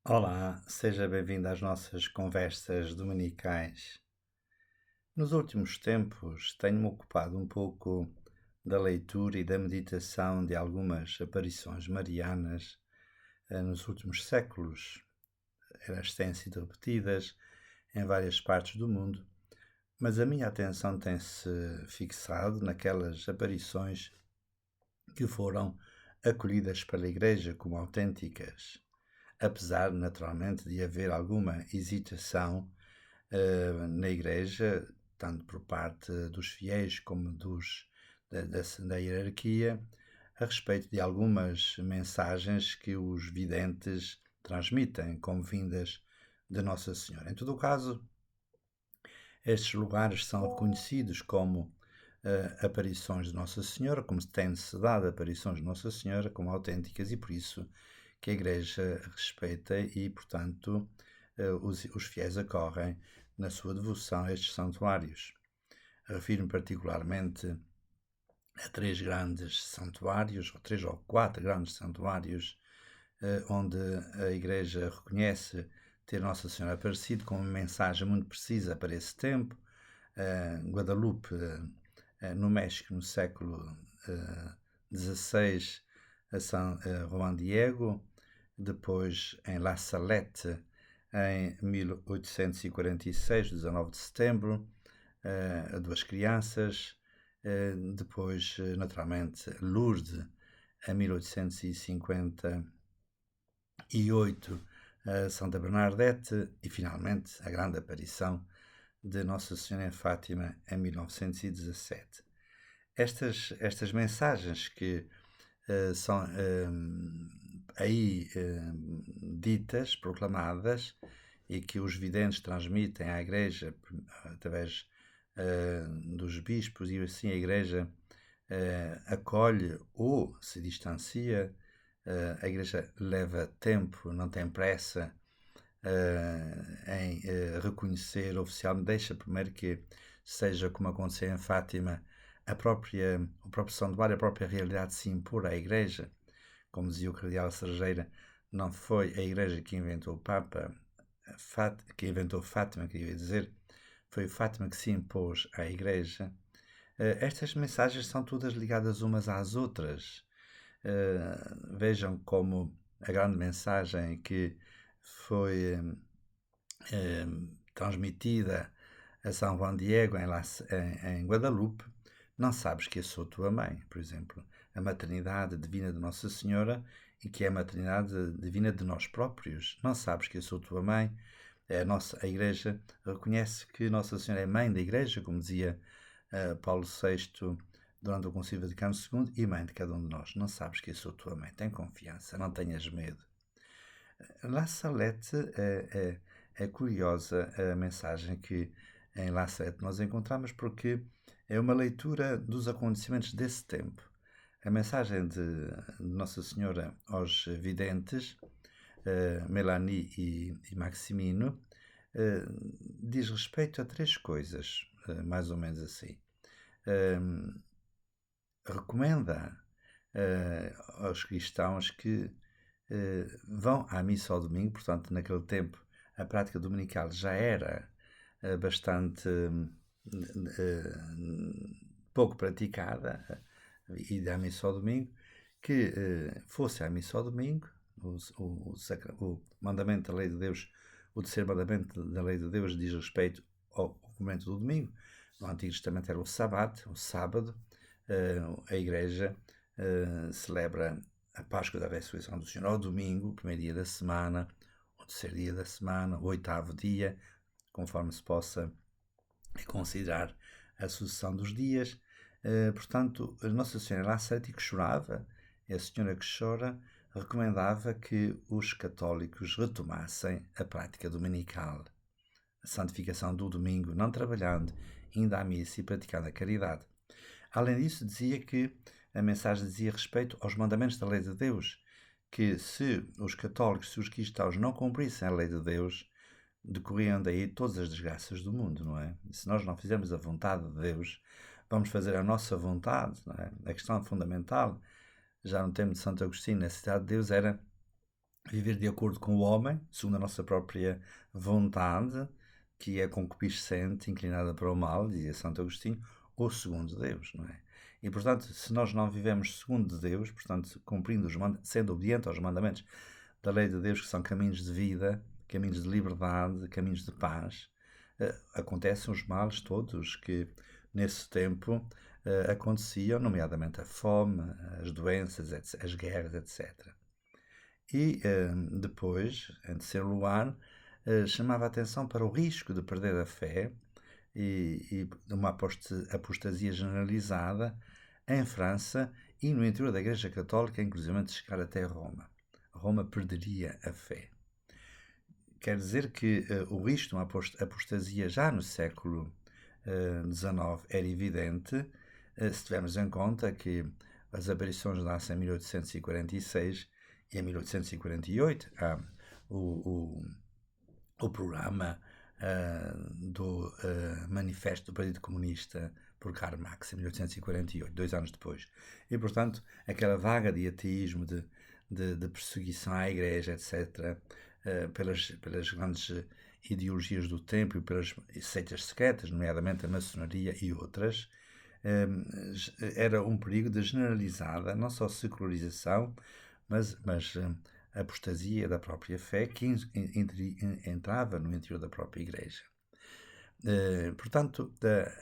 Olá, seja bem-vindo às nossas conversas dominicais. Nos últimos tempos, tenho-me ocupado um pouco da leitura e da meditação de algumas aparições marianas nos últimos séculos. Elas têm sido repetidas em várias partes do mundo, mas a minha atenção tem-se fixado naquelas aparições que foram acolhidas pela Igreja como autênticas, apesar, naturalmente, de haver alguma hesitação na Igreja, tanto por parte dos fiéis como da hierarquia, a respeito de algumas mensagens que os videntes transmitem como vindas de Nossa Senhora. Em todo o caso, estes lugares são reconhecidos como aparições de Nossa Senhora, como tem-se dado aparições de Nossa Senhora como autênticas e por isso que a Igreja respeita e, portanto, os fiéis acorrem na sua devoção a estes santuários. Refiro-me particularmente a três grandes santuários, ou três ou quatro grandes santuários, onde a Igreja reconhece ter Nossa Senhora aparecido com uma mensagem muito precisa para esse tempo. Guadalupe, no México, no século XVI, a São Juan Diego, depois em La Salette, em 1846, 19 de setembro, a duas crianças, depois, naturalmente, Lourdes, em 1858, a Santa Bernadette e, finalmente, a grande aparição de Nossa Senhora em Fátima, em 1917. Estas mensagens que são aí ditas, proclamadas, e que os videntes transmitem à Igreja através dos bispos, e assim a Igreja acolhe ou se distancia. A Igreja leva tempo, não tem pressa em reconhecer oficialmente. Deixa primeiro que seja como aconteceu em Fátima, o próprio santuário, a própria realidade se impor à Igreja. Como dizia o cardeal Cerejeira, não foi a Igreja que inventou o Papa, que inventou Fátima, queria dizer, foi Fátima que se impôs à Igreja. Estas mensagens são todas ligadas umas às outras. Vejam como a grande mensagem que foi transmitida a São Juan Diego em Guadalupe: não sabes que eu sou tua mãe, por exemplo. A maternidade divina de Nossa Senhora e que é a maternidade divina de nós próprios. Não sabes que eu sou tua mãe. A Igreja reconhece que Nossa Senhora é mãe da Igreja, como dizia Paulo VI durante o Concílio Vaticano II, e mãe de cada um de nós. Não sabes que eu sou tua mãe. Tem confiança, não tenhas medo. La Salette é curiosa a mensagem que em La Salette nós encontramos, porque é uma leitura dos acontecimentos desse tempo. A mensagem de Nossa Senhora aos videntes, Melanie e Maximino, diz respeito a três coisas, mais ou menos assim. Recomenda aos cristãos que vão à missa ao domingo. Portanto, naquele tempo a prática dominical já era bastante pouco praticada, e à missa ao domingo, que fosse à missa ao domingo. O mandamento da lei de Deus, o terceiro mandamento da lei de Deus, diz respeito ao cumprimento do domingo. No Antigo Testamento era o sábado. A Igreja celebra a Páscoa da Ressurreição do Senhor ao domingo, o primeiro dia da semana, o terceiro dia da semana, o oitavo dia, conforme se possa considerar a sucessão dos dias. Portanto, Nossa Senhora lá sete que chorava, e a Senhora que chora recomendava que os católicos retomassem a prática dominical, a santificação do domingo, não trabalhando, indo à missa e praticando a caridade. Além disso, dizia que a mensagem dizia respeito aos mandamentos da lei de Deus, que se os católicos, se os cristãos não cumprissem a lei de Deus, decorriam daí todas as desgraças do mundo, não é? E se nós não fizermos a vontade de Deus, vamos fazer a nossa vontade, não é? A questão fundamental, já no tempo de Santo Agostinho, na cidade de Deus, era viver de acordo com o homem, segundo a nossa própria vontade, que é concupiscente, inclinada para o mal, dizia Santo Agostinho, ou segundo Deus, não é? E, portanto, se nós não vivemos segundo Deus, portanto, cumprindo sendo obediente aos mandamentos da lei de Deus, que são caminhos de vida, caminhos de liberdade, caminhos de paz, acontecem os males todos que, nesse tempo, aconteciam, nomeadamente a fome, as doenças, as guerras, etc. E depois, em terceiro lugar, chamava a atenção para o risco de perder a fé e de uma apostasia generalizada em França e no interior da Igreja Católica, inclusive de chegar até Roma. Roma perderia a fé. Quer dizer que o risco de uma apostasia já no século XIX era evidente, se tivermos em conta que as aparições nascem em 1846 e em 1848 há o programa do Manifesto do Partido Comunista por Karl Marx, em 1848, 2 anos depois. E, portanto, aquela vaga de ateísmo, de perseguição à Igreja, etc., pelas grandes ideologias do tempo e pelas seitas secretas, nomeadamente a maçonaria e outras, era um perigo de generalizada, não só secularização, mas a apostasia da própria fé que entrava no interior da própria Igreja. Portanto,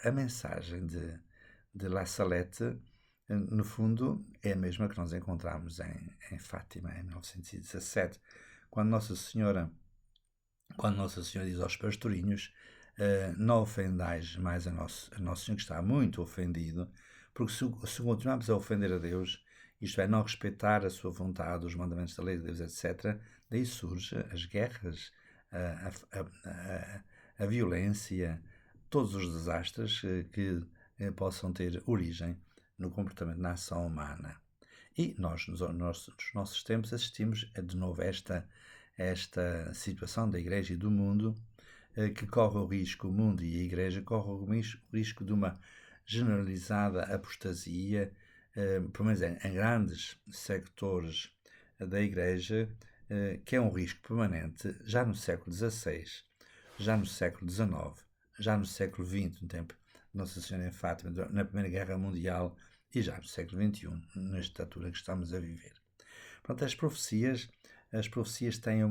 a mensagem de La Salette, no fundo, é a mesma que nós encontramos em Fátima, em 1917, quando Nossa Senhora diz aos pastorinhos: não ofendais mais a Nosso Senhor, que está muito ofendido, porque se continuarmos a ofender a Deus, isto é, não respeitar a sua vontade, os mandamentos da lei de Deus, etc., daí surgem as guerras, a violência, todos os desastres que possam ter origem no comportamento, na ação humana. E nós, nos nossos tempos, assistimos de novo a esta situação da Igreja e do mundo, que corre o risco, o mundo e a Igreja correm o risco de uma generalizada apostasia, pelo menos em grandes sectores da Igreja, que é um risco permanente já no século XVI, já no século XIX, já no século XX, no tempo de Nossa Senhora em Fátima, na Primeira Guerra Mundial, e já no século XXI, nesta altura que estamos a viver. Portanto, as profecias têm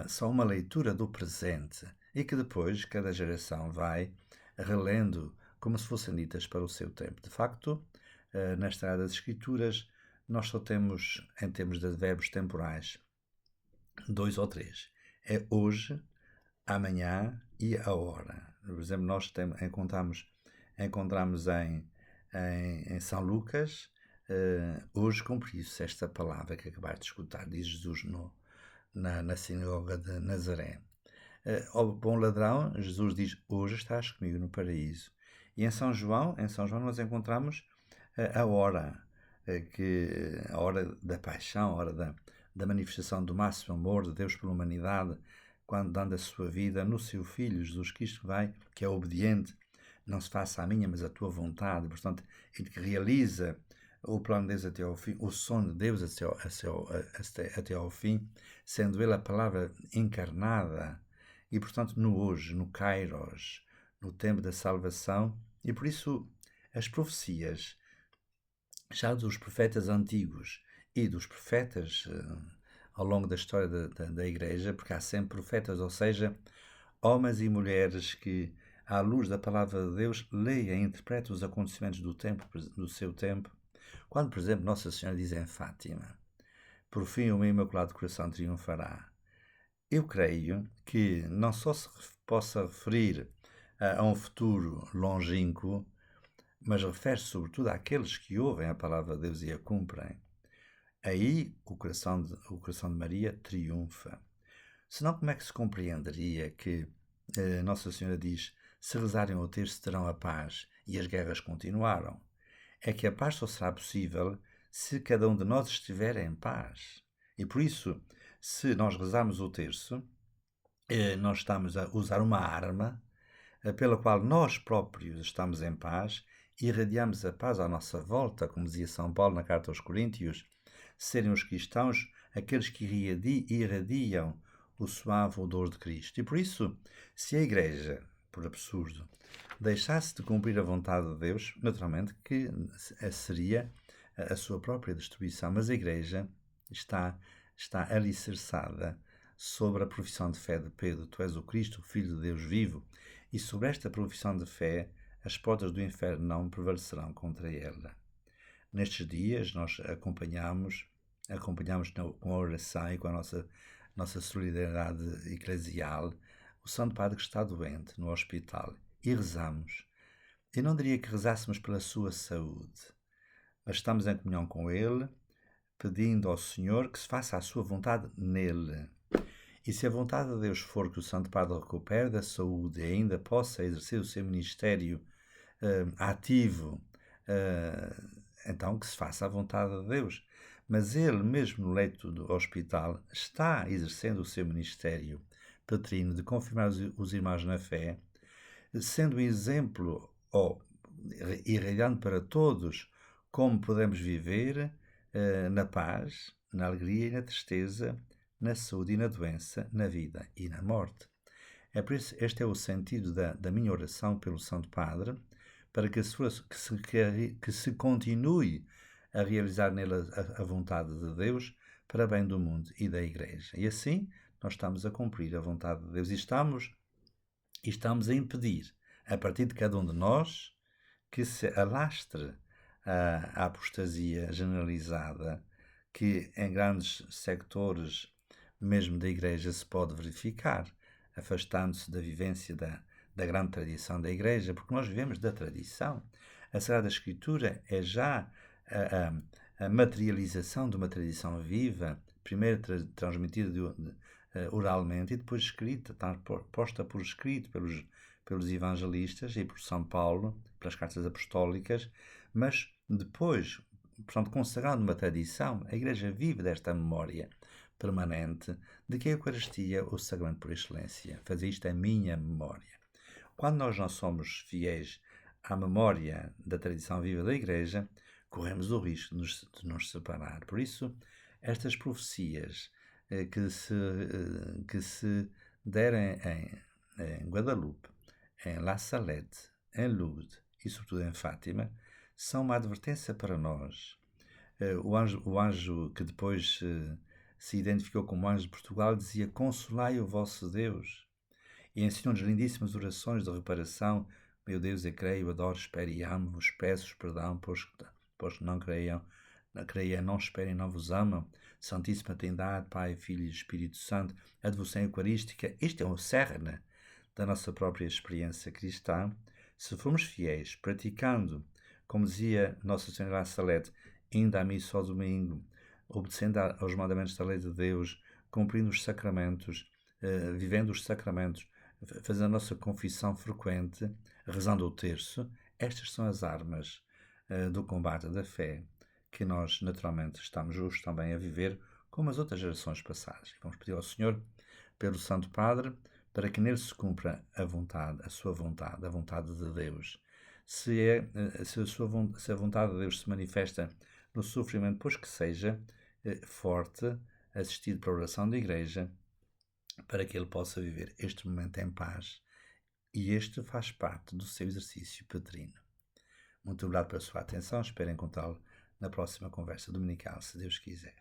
só uma leitura do presente e que depois cada geração vai relendo como se fossem ditas para o seu tempo. De facto, nesta área das Escrituras, nós só temos, em termos de verbos temporais, 2 ou 3. É hoje, amanhã e a hora. Por exemplo, nós encontramos em São Lucas: hoje cumpriu-se esta palavra que acabaste de escutar, diz Jesus na sinagoga de Nazaré. Ao bom ladrão, Jesus diz: hoje estás comigo no paraíso. E em São João nós encontramos a hora, a hora da paixão, a hora da manifestação do máximo amor de Deus pela humanidade, quando dando a sua vida no seu Filho, Jesus Cristo, que é obediente, não se faça a minha, mas a tua vontade, portanto, ele que realiza o plano de Deus até ao fim, o sonho de Deus até ao fim, sendo ele a palavra encarnada, e portanto no hoje, no Kairos, no tempo da salvação. E por isso as profecias, já dos profetas antigos e dos profetas ao longo da história da Igreja, porque há sempre profetas, ou seja, homens e mulheres que, à luz da palavra de Deus, leem e interpretam os acontecimentos do seu tempo. Quando, por exemplo, Nossa Senhora diz em Fátima: por fim o meu imaculado coração triunfará. Eu creio que não só se possa referir a um futuro longínquo, mas refere-se sobretudo àqueles que ouvem a palavra de Deus e a cumprem. Aí o coração de Maria triunfa. Senão, como é que se compreenderia que Nossa Senhora diz: se rezarem ao terço terão a paz, e as guerras continuaram? É que a paz só será possível se cada um de nós estiver em paz. E por isso, se nós rezarmos o terço, nós estamos a usar uma arma pela qual nós próprios estamos em paz e irradiamos a paz à nossa volta, como dizia São Paulo na carta aos Coríntios: serem os cristãos aqueles que irradiam o suave odor de Cristo. E por isso, se a Igreja, por absurdo, deixasse de cumprir a vontade de Deus, naturalmente que seria a sua própria destruição. Mas a Igreja está alicerçada sobre a profissão de fé de Pedro: Tu és o Cristo, o Filho de Deus vivo. E sobre esta profissão de fé, as portas do inferno não prevalecerão contra ela. Nestes dias, nós acompanhamos com a oração e com a nossa solidariedade eclesial o Santo Padre que está doente no hospital, e rezamos. Eu não diria que rezássemos pela sua saúde, mas estamos em comunhão com ele, pedindo ao Senhor que se faça a sua vontade nele. E se a vontade de Deus for que o Santo Padre recupere da saúde e ainda possa exercer o seu ministério ativo, então que se faça a vontade de Deus. Mas ele, mesmo no leito do hospital, está exercendo o seu ministério petrino de confirmar os irmãos na fé, sendo um exemplo irradiando para todos como podemos viver na paz, na alegria e na tristeza, na saúde e na doença, na vida e na morte. É por isso, este é o sentido da minha oração pelo Santo Padre, para que se continue a realizar nele a vontade de Deus para bem do mundo e da Igreja. E assim nós estamos a cumprir a vontade de Deus e estamos a impedir, a partir de cada um de nós, que se alastre a apostasia generalizada que em grandes sectores mesmo da Igreja se pode verificar, afastando-se da vivência da grande tradição da Igreja, porque nós vivemos da tradição. A Sagrada Escritura é já a materialização de uma tradição viva, primeiro transmitida oralmente e depois escrita, posta por escrito pelos evangelistas e por São Paulo, pelas cartas apostólicas, mas depois, portanto, consagrando uma tradição, a Igreja vive desta memória permanente de que a Eucaristia, o sacramento por excelência, fazer isto é minha memória. Quando nós não somos fiéis à memória da tradição viva da Igreja, corremos o risco de nos separar. Por isso, estas profecias que se derem em Guadalupe, em La Salette, em Lourdes e sobretudo em Fátima, são uma advertência para nós. O anjo que depois se identificou como anjo de Portugal dizia: Consolai o vosso Deus. E ensinou-nos lindíssimas orações de reparação. Meu Deus, eu creio, adoro, espero e amo-vos, peço perdão, pois que não creiam, não esperem, não vos amam. Santíssima Trindade, Pai, Filho e Espírito Santo, a devoção eucarística. Isto é um cerne da nossa própria experiência cristã. Se formos fiéis, praticando, como dizia Nossa Senhora Salete, indo à missa ao domingo, obedecendo aos mandamentos da lei de Deus, cumprindo os sacramentos, vivendo os sacramentos, fazendo a nossa confissão frequente, rezando o terço, estas são as armas do combate da fé que nós naturalmente estamos justos também a viver como as outras gerações passadas. Vamos pedir ao Senhor, pelo Santo Padre, para que nele se cumpra a vontade, a sua vontade, a vontade de Deus. Se a vontade de Deus se manifesta no sofrimento, pois que seja forte, assistido pela oração da Igreja, para que ele possa viver este momento em paz, e este faz parte do seu exercício petrino. Muito obrigado pela sua atenção, espero encontrá-lo na próxima conversa dominical, se Deus quiser.